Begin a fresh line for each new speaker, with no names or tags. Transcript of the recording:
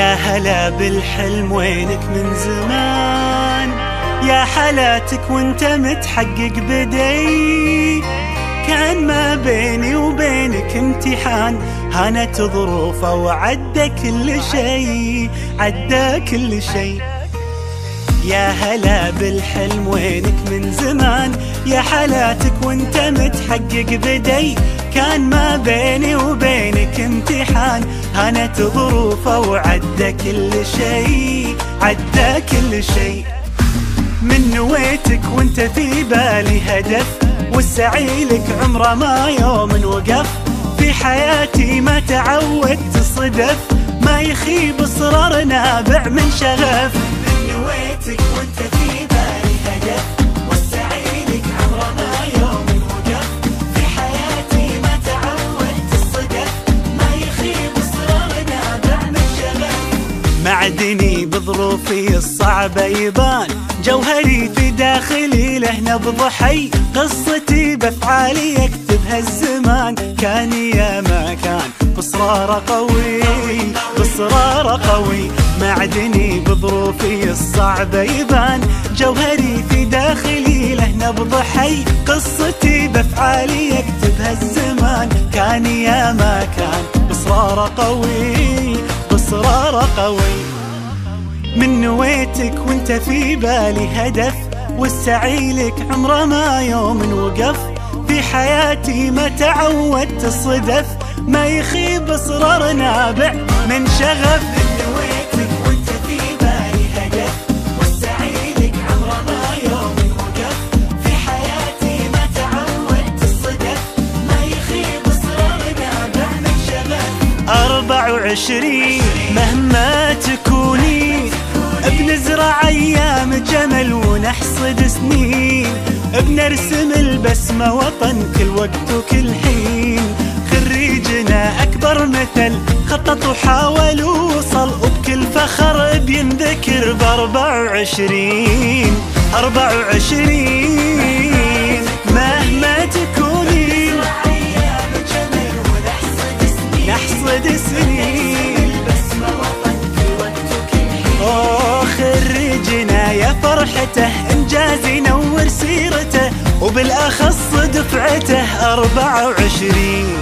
يا هلا بالحلم وينك من زمان، يا حالاتك وانت متحقق بدي. كان ما بيني وبينك امتحان، هانت ظروفه وعدى كل شي، عدى كل شي. يا هلا بالحلم وينك من زمان، يا حالاتك وانت متحقق بدي. كان ما بيني وبينك امتحان، هانت ظروفه وعدى كل شي، عدى كل شي. من نويتك وانت في بالي هدف، والسعي لك عمره ما يوم وقف. في حياتي ما تعودت صدف، ما يخيب اصرار نابع من شغف. من نويتك وانت في بالي هدف، والسعي لك عمره ما يوم وقف. في حياتي ما تعودت الصدف، ما يخيب اصرار نابع من شغف. معدني بظروفي الصعبة يبان، جوهري في داخلي له نبض حي. قصتي بافعالي يكتبها الزمان، كان يا ما كان بصرار قوي، بصرار قوي. معدني بظروفي الصعبة يبان، جوهري في داخلي له نبض حي. قصتي بافعالي يكتبها الزمان، كان يا ما كان بصرار قوي، بصرار قوي. من نويتك وانت في بالي هدف، والسعي لك عمره ما يوم وقف. في حياتي ما تعودت الصدف، ما يخيب اصرار نابع من شغف. من نويتك وانت في بالي هدف، والسعي لك عمره ما يوم وقف. في حياتي ما تعودت الصدف، ما يخيب اصرار نابع من شغف. 24 مهما تكوني، بنزرع ايام جمل ونحصد سنين. بنرسم البسمة وطن كل وقت وكل حين. خريجنا اكبر مثل خطط وحاول ووصل، وبكل فخر بينذكر ب24. 24 مهما تكوني، نحصد سنين. خريجنا يا فرحته، انجاز ينور سيرته، وبالاخص دفعته 24.